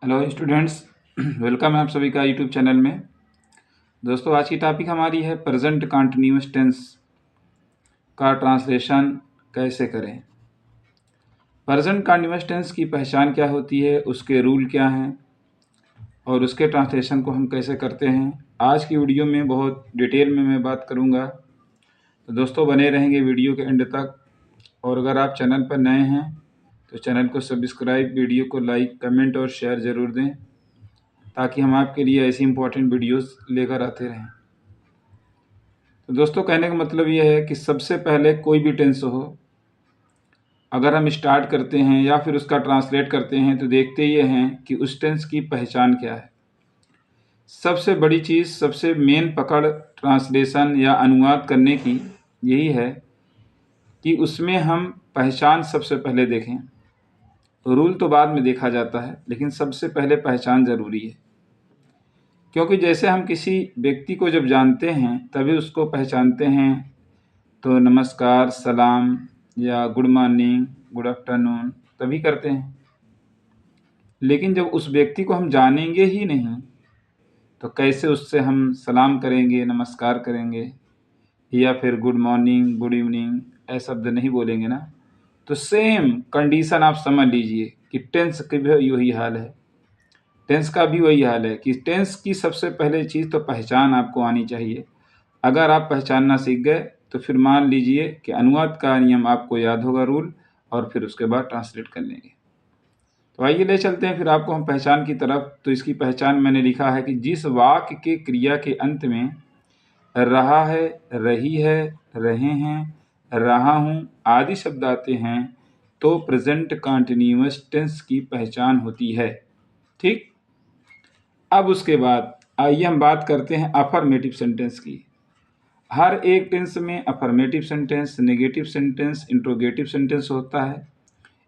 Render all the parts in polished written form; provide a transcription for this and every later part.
Hello students, welcome है आप सभी का यूट्यूब चैनल में। दोस्तों, आज की टॉपिक हमारी है प्रेजेंट कंटिन्यूअस टेंस का ट्रांसलेशन कैसे करें। प्रेजेंट कंटिन्यूअस टेंस की पहचान क्या होती है, उसके रूल क्या हैं और उसके ट्रांसलेशन को हम कैसे करते हैं, आज की वीडियो में बहुत डिटेल में मैं बात करूंगा। तो दोस्तों, बने रहेंगे वीडियो के एंड तक। और अगर आप चैनल पर नए हैं तो चैनल को सब्सक्राइब, वीडियो को लाइक, कमेंट और शेयर ज़रूर दें ताकि हम आपके लिए ऐसी इंपॉर्टेंट वीडियोस लेकर आते रहें। तो दोस्तों, कहने का मतलब ये है कि सबसे पहले कोई भी टेंस हो, अगर हम स्टार्ट करते हैं या फिर उसका ट्रांसलेट करते हैं तो देखते ये हैं कि उस टेंस की पहचान क्या है। सबसे बड़ी चीज़, सबसे मेन पकड़ ट्रांसलेशन या अनुवाद करने की यही है कि उसमें हम पहचान सबसे पहले देखें। रूल तो बाद में देखा जाता है, लेकिन सबसे पहले पहचान ज़रूरी है। क्योंकि जैसे हम किसी व्यक्ति को जब जानते हैं तभी उसको पहचानते हैं। तो नमस्कार, सलाम या गुड मॉर्निंग, गुड आफ्टरनून तभी करते हैं। लेकिन जब उस व्यक्ति को हम जानेंगे ही नहीं तो कैसे उससे हम सलाम करेंगे, नमस्कार करेंगे या फिर गुड मॉर्निंग, गुड इवनिंग ऐसे शब्द नहीं बोलेंगे ना। तो सेम कंडीशन आप समझ लीजिए कि टेंस का भी वही हाल है। टेंस का भी वही हाल है कि टेंस की सबसे पहले चीज़ तो पहचान आपको आनी चाहिए। अगर आप पहचानना सीख गए तो फिर मान लीजिए कि अनुवाद का नियम आपको याद होगा, रूल, और फिर उसके बाद ट्रांसलेट कर लेंगे। तो आइए ले चलते हैं फिर आपको हम पहचान की तरफ। तो इसकी पहचान मैंने लिखा है कि जिस वाक्य के क्रिया के अंत में रहा है, रही है, रहे हैं, रहा हूँ आदि शब्द आते हैं तो प्रेजेंट कंटिन्यूअस टेंस की पहचान होती है। ठीक, अब उसके बाद आइए हम बात करते हैं अफर्मेटिव सेंटेंस की। हर एक टेंस में affirmative sentence, negative sentence, interrogative sentence होता है।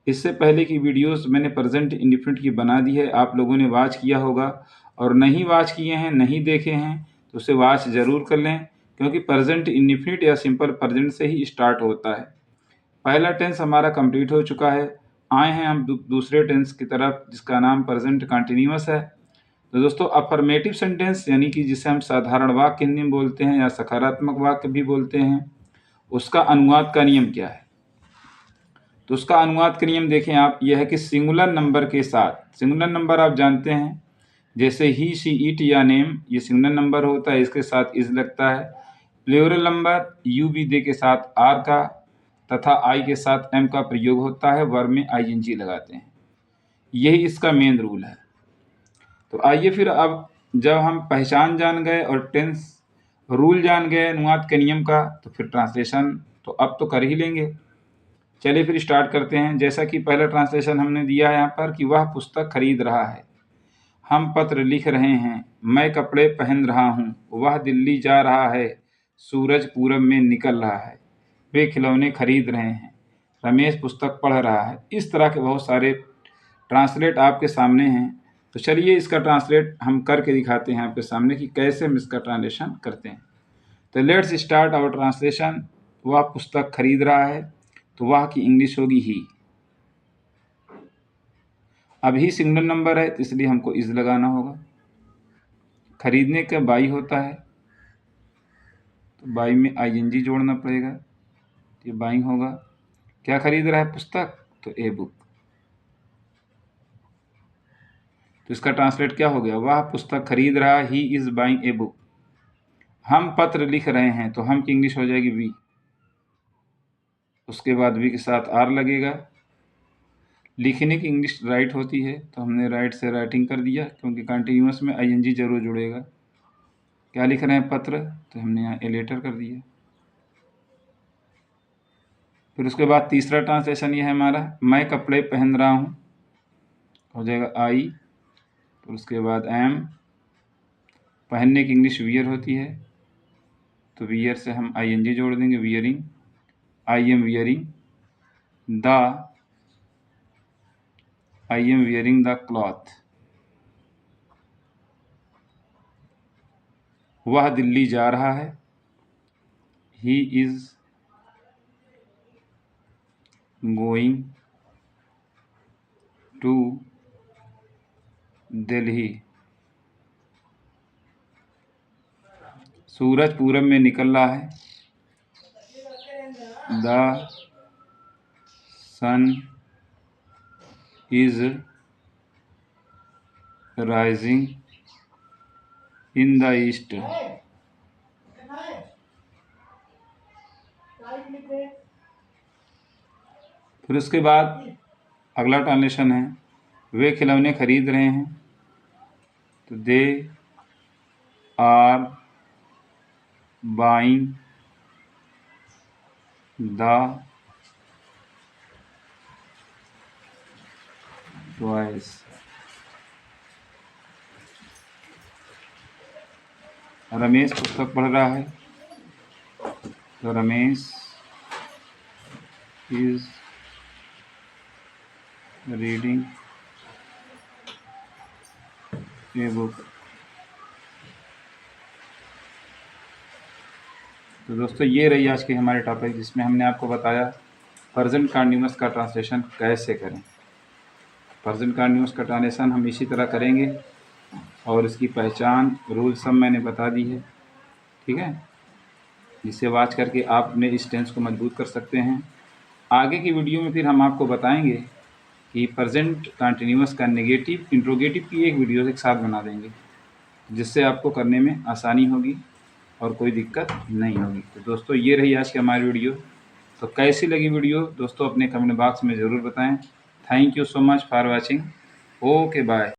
इससे पहले की वीडियोस मैंने प्रेजेंट इंडेफिनिट की बना दी है, आप लोगों ने वॉच किया होगा। और नहीं वॉच किए हैं, नहीं देखे हैं तो उसे वॉच ज़रूर कर लें, क्योंकि प्रेजेंट इंडेफिनिट या सिंपल प्रेजेंट से ही स्टार्ट होता है। पहला टेंस हमारा कंप्लीट हो चुका है, आए हैं हम दूसरे टेंस की तरफ जिसका नाम प्रेजेंट कंटिन्यूअस है। तो दोस्तों, अफर्मेटिव सेंटेंस यानी कि जिसे हम साधारण वाक्य हिंदी में बोलते हैं या सकारात्मक वाक्य भी बोलते हैं, उसका अनुवाद का नियम क्या है। तो उसका अनुवाद का नियम देखें आप, यह है कि सिंगुलर नंबर के साथ, सिंगुलर नंबर आप जानते हैं जैसे ही, शी, इट या नेम, ये सिंगुलर नंबर होता है, इसके साथ इज लगता है। प्लूरल नंबर यू भी दे के साथ आर का तथा आई के साथ एम का प्रयोग होता है, वर्ब में आईएनजी लगाते हैं। यही इसका मेन रूल है। तो आइए फिर, अब जब हम पहचान जान गए और टेंस रूल जान गए अनुवाद के नियम का, तो फिर ट्रांसलेशन तो अब तो कर ही लेंगे। चलिए फिर स्टार्ट करते हैं। जैसा कि पहला ट्रांसलेशन हमने दिया है यहाँ पर कि वह पुस्तक खरीद रहा है, हम पत्र लिख रहे हैं, मैं कपड़े पहन रहा हूँ, वह दिल्ली जा रहा है, सूरज पूरब में निकल रहा है, वे खिलौने खरीद रहे हैं, रमेश पुस्तक पढ़ रहा है। इस तरह के बहुत सारे ट्रांसलेट आपके सामने हैं। तो चलिए इसका ट्रांसलेट हम करके दिखाते हैं आपके सामने कि कैसे हम इसका ट्रांसलेशन करते हैं। तो लेट्स स्टार्ट आवर ट्रांसलेशन। वह पुस्तक खरीद रहा है, तो वह की इंग्लिश होगी ही। अब ही सिंगल नंबर है तो इसलिए हमको इज लगाना होगा। खरीदने का बाई होता है तो बाई में आईएनजी जोड़ना पड़ेगा, तो ये बाइंग होगा। क्या खरीद रहा है, पुस्तक, तो ए बुक। तो इसका ट्रांसलेट क्या हो गया, वह पुस्तक खरीद रहा, he is buying a book. हम पत्र लिख रहे हैं तो हम की इंग्लिश हो जाएगी वी, उसके बाद वी के साथ आर लगेगा। लिखने की इंग्लिश राइट होती है तो हमने राइट से राइटिंग कर दिया, क्योंकि कंटिन्यूअस में आईएनजी जरूर जुड़ेगा। क्या लिख रहे हैं, पत्र, तो हमने यहाँ ए लेटर कर दिया। फिर उसके बाद तीसरा ट्रांसलेशन ये है हमारा, मैं कपड़े पहन रहा हूँ, हो जाएगा आई। फिर उसके बाद एम, पहनने की इंग्लिश वियर होती है तो वियर से हम आईएनजी जोड़ देंगे, wearing, I am wearing the, I am wearing the cloth. वह दिल्ली जा रहा है, he is going to Delhi. सूरज पूरब में निकल रहा है। The sun is rising in the east. फिर उसके बाद अगला ट्रांसलेशन है, वे खिलौने खरीद रहे हैं, तो they are buying the toys. Ramesh पुस्तक पढ़ रहा है, तो Ramesh is reading a book. तो दोस्तों ये रही आज की हमारी टॉपिक, जिसमें हमने आपको बताया प्रेजेंट कंटीन्यूअस का ट्रांसलेशन कैसे करें। प्रेजेंट कंटीन्यूअस का ट्रांसलेशन हम इसी तरह करेंगे और इसकी पहचान रूल सब मैंने बता दी है, ठीक है, जिसे वाच करके आप अपने इस टेंस को मजबूत कर सकते हैं। आगे की वीडियो में फिर हम आपको बताएंगे कि प्रेजेंट कंटीन्यूअस का नेगेटिव इंट्रोगेटिव की एक वीडियो एक साथ बना देंगे, जिससे आपको करने में आसानी होगी और कोई दिक्कत नहीं होगी। तो दोस्तों ये रही आज की हमारी वीडियो। तो कैसी लगी वीडियो दोस्तों अपने कमेंट बॉक्स में ज़रूर बताएं। Thank you so much for watching. Okay bye.